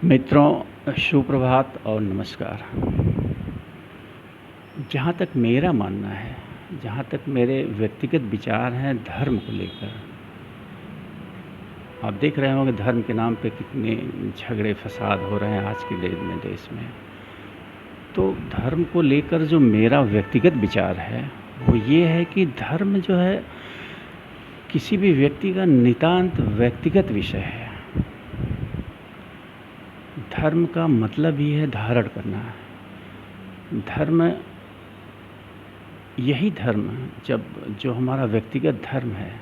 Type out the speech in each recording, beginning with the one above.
मित्रों, सुप्रभात और नमस्कार। जहाँ तक मेरा मानना है, जहाँ तक मेरे व्यक्तिगत विचार हैं धर्म को लेकर, आप देख रहे होंगे धर्म के नाम पे कितने झगड़े फसाद हो रहे हैं आज के डेट में देश में। तो धर्म को लेकर जो मेरा व्यक्तिगत विचार है वो ये है कि धर्म जो है किसी भी व्यक्ति का नितांत व्यक्तिगत विषय है। धर्म का मतलब ही है धारण करना। धर्म, यही धर्म जब जो हमारा व्यक्तिगत धर्म है,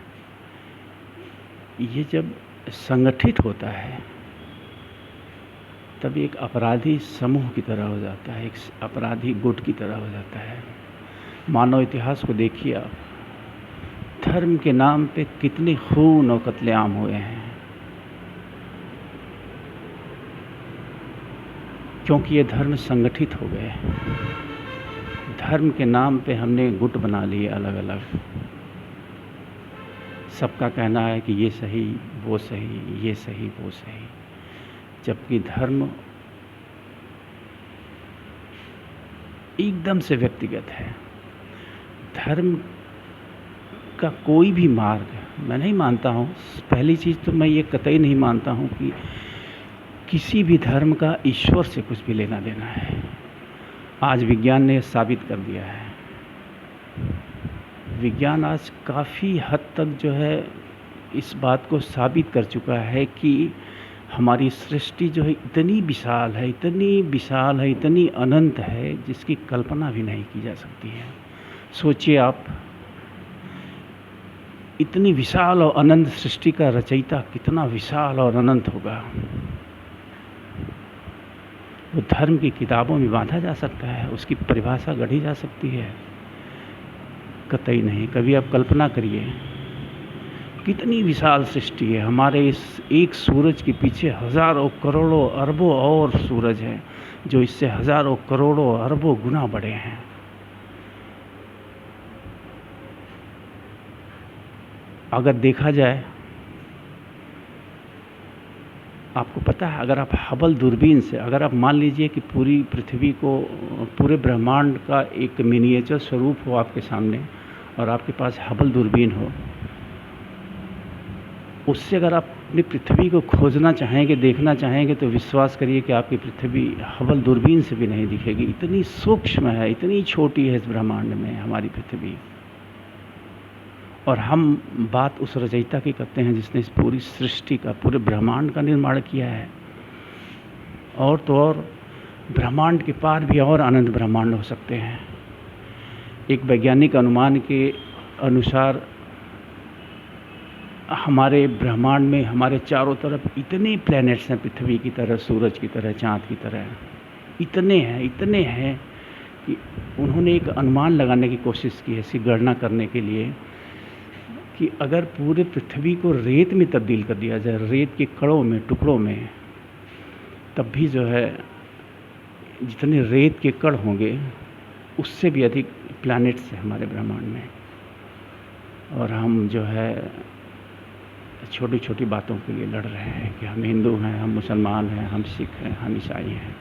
ये जब संगठित होता है तब एक अपराधी समूह की तरह हो जाता है, एक अपराधी गुट की तरह हो जाता है। मानव इतिहास को देखिए आप, धर्म के नाम पे कितने खून और कत्लेआम हुए हैं, क्योंकि ये धर्म संगठित हो गए। धर्म के नाम पे हमने गुट बना लिए अलग अलग। सबका कहना है कि ये सही, वो सही, ये सही, वो सही, जबकि धर्म एकदम से व्यक्तिगत है। धर्म का कोई भी मार्ग मैं नहीं मानता हूँ। पहली चीज़ तो मैं ये कतई नहीं मानता हूँ कि किसी भी धर्म का ईश्वर से कुछ भी लेना देना है। आज विज्ञान ने साबित कर दिया है। विज्ञान आज काफ़ी हद तक जो है इस बात को साबित कर चुका है कि हमारी सृष्टि जो है इतनी विशाल है, इतनी विशाल है, इतनी अनंत है, जिसकी कल्पना भी नहीं की जा सकती है। सोचिए आप, इतनी विशाल और अनंत सृष्टि का रचयिता कितना विशाल और अनंत होगा। वो धर्म की किताबों में बांधा जा सकता है, उसकी परिभाषा गढ़ी जा सकती है? कतई नहीं। कभी आप कल्पना करिए, कितनी विशाल सृष्टि है। हमारे इस एक सूरज के पीछे हजारों करोड़ों अरबों और सूरज हैं, जो इससे हजारों करोड़ों अरबों गुना बड़े हैं। अगर देखा जाए, आपको पता है, अगर आप हबल दूरबीन से, अगर आप मान लीजिए कि पूरी पृथ्वी को, पूरे ब्रह्मांड का एक मिनिएचर स्वरूप हो आपके सामने और आपके पास हबल दूरबीन हो, उससे अगर आप अपनी पृथ्वी को खोजना चाहेंगे, देखना चाहेंगे, तो विश्वास करिए कि आपकी पृथ्वी हबल दूरबीन से भी नहीं दिखेगी। इतनी सूक्ष्म है, इतनी छोटी है इस ब्रह्मांड में हमारी पृथ्वी। और हम बात उस रचयिता की करते हैं जिसने इस पूरी सृष्टि का, पूरे ब्रह्मांड का निर्माण किया है। और तो और ब्रह्मांड के पार भी और अनंत ब्रह्मांड हो सकते हैं। एक वैज्ञानिक अनुमान के अनुसार हमारे ब्रह्मांड में, हमारे चारों तरफ इतने प्लैनेट्स हैं, पृथ्वी की तरह, सूरज की तरह, चाँद की तरह, इतने हैं कि उन्होंने एक अनुमान लगाने की कोशिश की है, इसकी गणना करने के लिए, कि अगर पूरे पृथ्वी को रेत में तब्दील कर दिया जाए, रेत के कणों में, टुकड़ों में, तब भी जो है जितने रेत के कण होंगे उससे भी अधिक प्लैनेट्स हैं हमारे ब्रह्मांड में। और हम जो है छोटी छोटी बातों के लिए लड़ रहे हैं कि हम हिंदू हैं, हम मुसलमान हैं, हम सिख हैं, हम ईसाई हैं।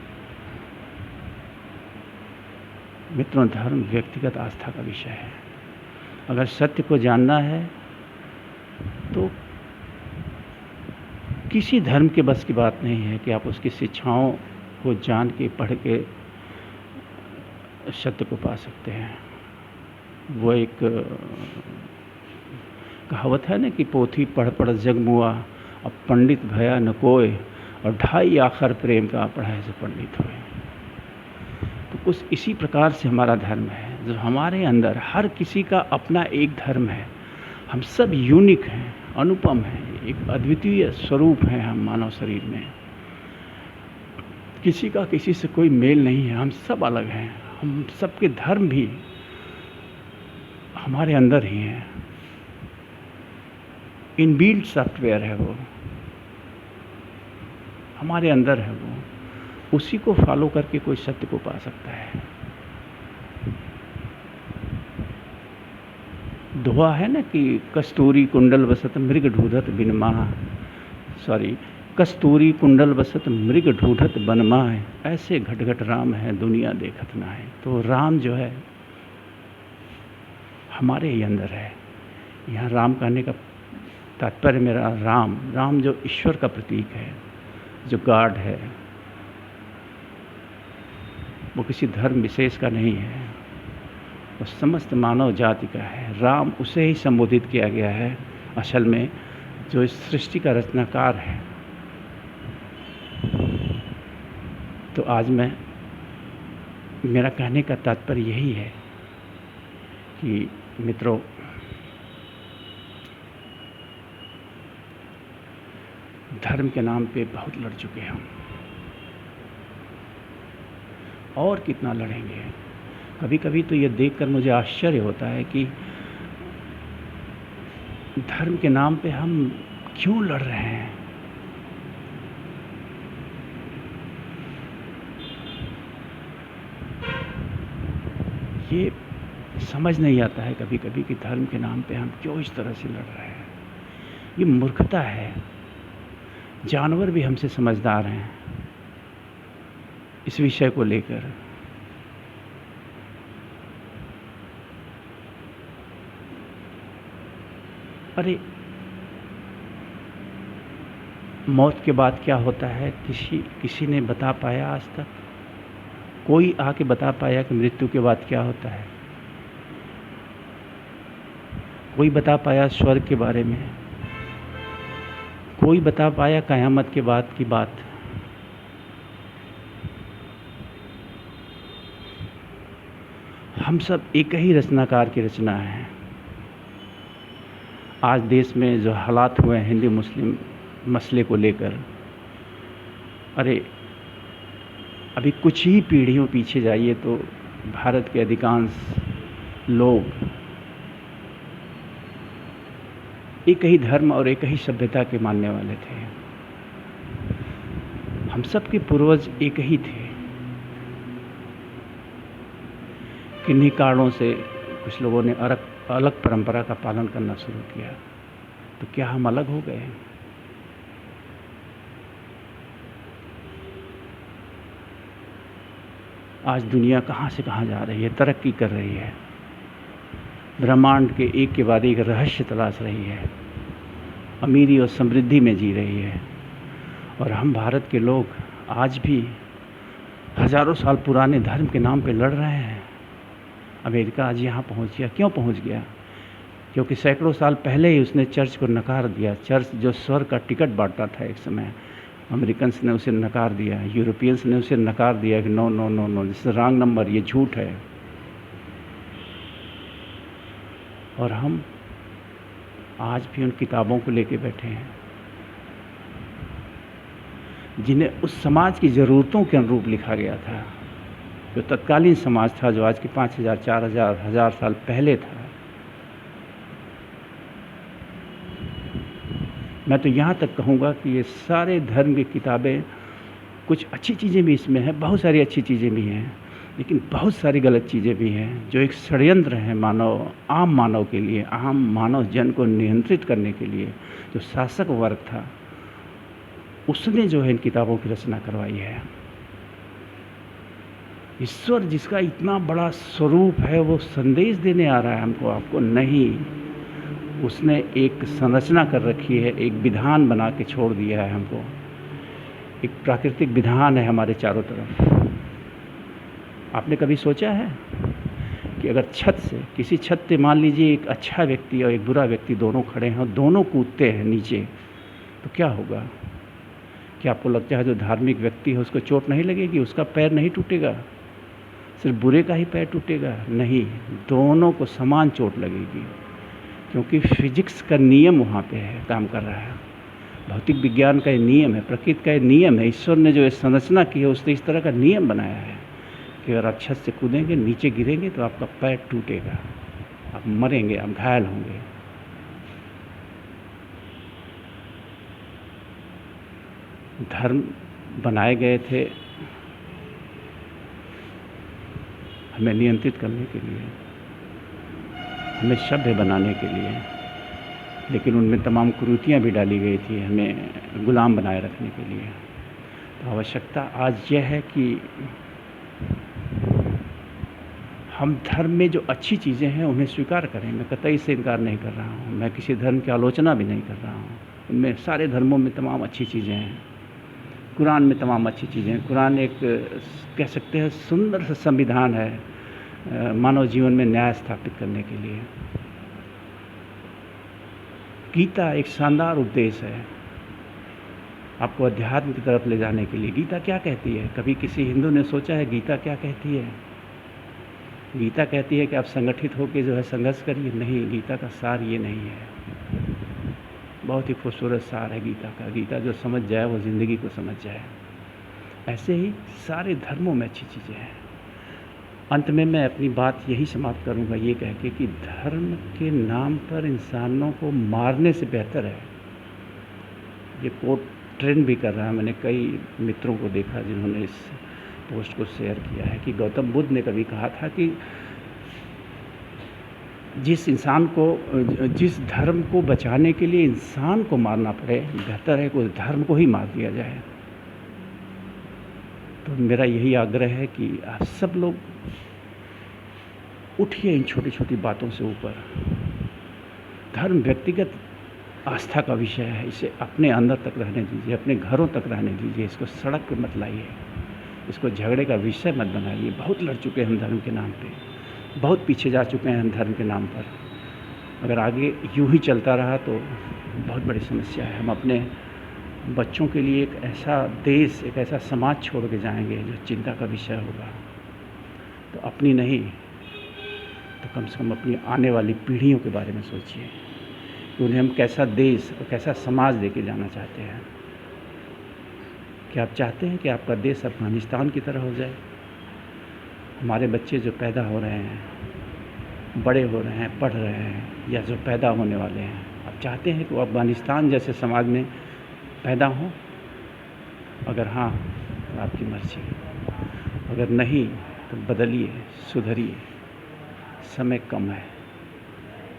मित्रों, धर्म व्यक्तिगत आस्था का विषय है। अगर सत्य को जानना है तो किसी धर्म के बस की बात नहीं है कि आप उसकी शिक्षाओं को जान के, पढ़ के सत्य को पा सकते हैं। वो एक कहावत है ना कि पोथी पढ़ पढ़ जग मुआ, अब पंडित भया न कोय, और ढाई आखर प्रेम का पढ़ाए से पंडित हुए। तो कुछ इसी प्रकार से हमारा धर्म है, जो हमारे अंदर हर किसी का अपना एक धर्म है। हम सब यूनिक हैं, अनुपम हैं, एक अद्वितीय स्वरूप हैं हम मानव शरीर में। किसी का किसी से कोई मेल नहीं है, हम सब अलग हैं। हम सबके धर्म भी हमारे अंदर ही हैं, इनबिल्ट सॉफ्टवेयर है, वो हमारे अंदर है। वो उसी को फॉलो करके कोई सत्य को पा सकता है। दोहा है ना कि कस्तूरी कुंडल वसत मृग ढूंढत बिन माह, कस्तूरी कुंडल बसत मृग ढूंढत बनमाए, ऐसे घट घट राम है दुनिया देखत ना है। तो राम जो है हमारे ही अंदर है। यहाँ राम कहने का तात्पर्य मेरा राम जो ईश्वर का प्रतीक है, जो गॉड है, वो किसी धर्म विशेष का नहीं है, वो समस्त मानव जाति का है। राम उसे ही संबोधित किया गया है असल में जो इस सृष्टि का रचनाकार है। तो आज मेरा कहने का तात्पर्य यही है कि मित्रों, धर्म के नाम पे बहुत लड़ चुके हैं हम, और कितना लड़ेंगे। कभी कभी तो ये देखकर मुझे आश्चर्य होता है कि धर्म के नाम पे हम क्यों लड़ रहे हैं। ये समझ नहीं आता है कभी कभी कि धर्म के नाम पे हम क्यों इस तरह से लड़ रहे हैं। ये मूर्खता है। जानवर भी हमसे समझदार हैं इस विषय को लेकर। अरे मौत के बाद क्या होता है, किसी ने बता पाया आज तक? कोई आके बता पाया कि मृत्यु के बाद क्या होता है? कोई बता पाया स्वर्ग के बारे में? कोई बता पाया कयामत के बाद की बात? हम सब एक ही रचनाकार की रचना है। आज देश में जो हालात हुए हैं हिंदू मुस्लिम मसले को लेकर, अरे अभी कुछ ही पीढ़ियों पीछे जाइए तो भारत के अधिकांश लोग एक ही धर्म और एक ही सभ्यता के मानने वाले थे। हम सब के पूर्वज एक ही थे। किन्हीं कारणों से कुछ लोगों ने अलग परंपरा का पालन करना शुरू किया। तो क्या हम अलग हो गए? आज दुनिया कहाँ से कहाँ जा रही है, तरक्की कर रही है, ब्रह्मांड के एक के बाद एक रहस्य तलाश रही है, अमीरी और समृद्धि में जी रही है। और हम भारत के लोग आज भी हजारों साल पुराने धर्म के नाम पे लड़ रहे हैं। अमेरिका आज यहाँ पहुँच गया। क्यों पहुँच गया? क्योंकि सैकड़ों साल पहले ही उसने चर्च को नकार दिया। चर्च जो स्वर्ग का टिकट बांटता था एक समय, अमेरिकन्स ने उसे नकार दिया, यूरोपियंस ने उसे नकार दिया कि no no no no, this is wrong number, ये झूठ है। और हम आज भी उन किताबों को लेके बैठे हैं जिन्हें उस समाज की ज़रूरतों के अनुरूप लिखा गया था, जो तत्कालीन समाज था, जो आज के 5000, 4000, 1000 साल पहले था। मैं तो यहाँ तक कहूँगा कि ये सारे धर्म की किताबें, कुछ अच्छी चीज़ें भी इसमें हैं, बहुत सारी अच्छी चीज़ें भी हैं, लेकिन बहुत सारी गलत चीज़ें भी हैं जो एक षड्यंत्र है आम मानव के लिए, आम मानव जन को नियंत्रित करने के लिए। जो शासक वर्ग था उसने जो है इन किताबों की रचना करवाई है। ईश्वर जिसका इतना बड़ा स्वरूप है वो संदेश देने आ रहा है हमको, आपको नहीं। उसने एक संरचना कर रखी है, एक विधान बना के छोड़ दिया है हमको। एक प्राकृतिक विधान है हमारे चारों तरफ। आपने कभी सोचा है कि अगर किसी छत पे मान लीजिए एक अच्छा व्यक्ति और एक बुरा व्यक्ति दोनों खड़े हैं और दोनों कूदते हैं नीचे, तो क्या होगा? क्या आपको लगता है जो धार्मिक व्यक्ति है उसको चोट नहीं लगेगी? उसका पैर नहीं टूटेगा? सिर्फ बुरे का ही पैर टूटेगा? नहीं, दोनों को समान चोट लगेगी, क्योंकि फिजिक्स का नियम वहाँ पे है, काम कर रहा है। भौतिक विज्ञान का ये नियम है, प्रकृति का ये नियम है। ईश्वर ने जो संरचना की है उसने इस तरह का नियम बनाया है कि अगर आप छत से कूदेंगे, नीचे गिरेंगे तो आपका पैर टूटेगा, आप मरेंगे, आप घायल होंगे। धर्म बनाए गए थे हमें नियंत्रित करने के लिए, हमें सभ्य बनाने के लिए, लेकिन उनमें तमाम कुरीतियाँ भी डाली गई थी हमें गुलाम बनाए रखने के लिए। तो आवश्यकता आज यह है कि हम धर्म में जो अच्छी चीज़ें हैं उन्हें स्वीकार करें। मैं कतई से इनकार नहीं कर रहा हूँ, मैं किसी धर्म की आलोचना भी नहीं कर रहा हूँ। उनमें सारे धर्मों में तमाम अच्छी चीज़ें हैं। कुरान में तमाम अच्छी चीज़ें हैं। कुरान एक कह सकते हैं सुंदर सा संविधान है मानव जीवन में न्याय स्थापित करने के लिए। गीता एक शानदार उपदेश है आपको अध्यात्म की तरफ ले जाने के लिए। गीता क्या कहती है? कभी किसी हिंदू ने सोचा है गीता क्या कहती है? गीता कहती है कि आप संगठित होकर जो है संघर्ष करिए। नहीं, गीता का सार ये नहीं है। बहुत ही खूबसूरत सार है गीता का। गीता जो समझ जाए वो ज़िंदगी को समझ जाए। ऐसे ही सारे धर्मों में अच्छी चीज़ें हैं। अंत में मैं अपनी बात यही समाप्त करूंगा ये कह के कि धर्म के नाम पर इंसानों को मारने से बेहतर है। ये कोट ट्रेंड भी कर रहा है। मैंने कई मित्रों को देखा जिन्होंने इस पोस्ट को शेयर किया है कि गौतम बुद्ध ने कभी कहा था कि जिस धर्म को बचाने के लिए इंसान को मारना पड़े, बेहतर है कि उस धर्म को ही मार दिया जाए। तो मेरा यही आग्रह है कि आप सब लोग उठिए इन छोटी छोटी बातों से ऊपर। धर्म व्यक्तिगत आस्था का विषय है। इसे अपने अंदर तक रहने दीजिए, अपने घरों तक रहने दीजिए। इसको सड़क पर मत लाइए, इसको झगड़े का विषय मत बनाइए। बहुत लड़ चुके हैं हम धर्म के नाम पे, बहुत पीछे जा चुके हैं हम धर्म के नाम पर। अगर आगे यूं ही चलता रहा तो बहुत बड़ी समस्या है। हम अपने बच्चों के लिए एक ऐसा देश, एक ऐसा समाज छोड़ के जाएंगे जो चिंता का विषय होगा। तो अपनी नहीं तो कम से कम अपनी आने वाली पीढ़ियों के बारे में सोचिए कि उन्हें हम कैसा देश और कैसा समाज देके जाना चाहते हैं। क्या आप चाहते हैं कि आपका देश अफ़गानिस्तान की तरह हो जाए? हमारे बच्चे जो पैदा हो रहे हैं, बड़े हो रहे हैं, पढ़ रहे हैं या जो पैदा होने वाले हैं, आप चाहते हैं कि वो अफ़गानिस्तान जैसे समाज में पैदा हों? अगर हाँ तो आपकी मर्ज़ी, अगर नहीं तो बदलिए, सुधरिए। समय कम है,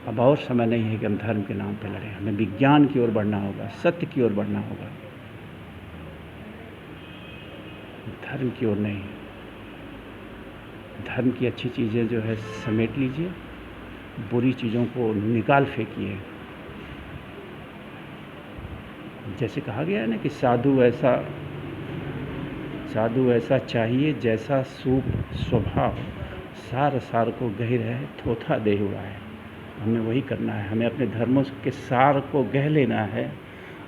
अब और समय नहीं है कि हम धर्म के नाम पर लड़ें। हमें विज्ञान की ओर बढ़ना होगा, सत्य की ओर बढ़ना होगा, धर्म की ओर नहीं। धर्म की अच्छी चीज़ें जो है समेट लीजिए, बुरी चीज़ों को निकाल फेंकिए। जैसे कहा गया है ना कि साधु ऐसा चाहिए जैसा सूप स्वभाव, सार सार को गह रहे थोथा दे हुआ है। हमें वही करना है। हमें अपने धर्मों के सार को गह लेना है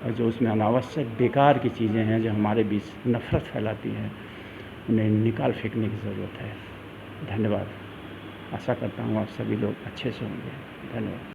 और जो उसमें अनावश्यक बेकार की चीज़ें हैं जो हमारे बीच नफ़रत फैलाती हैं उन्हें निकाल फेंकने की ज़रूरत है। धन्यवाद। आशा करता हूँ आप सभी लोग अच्छे से होंगे। धन्यवाद।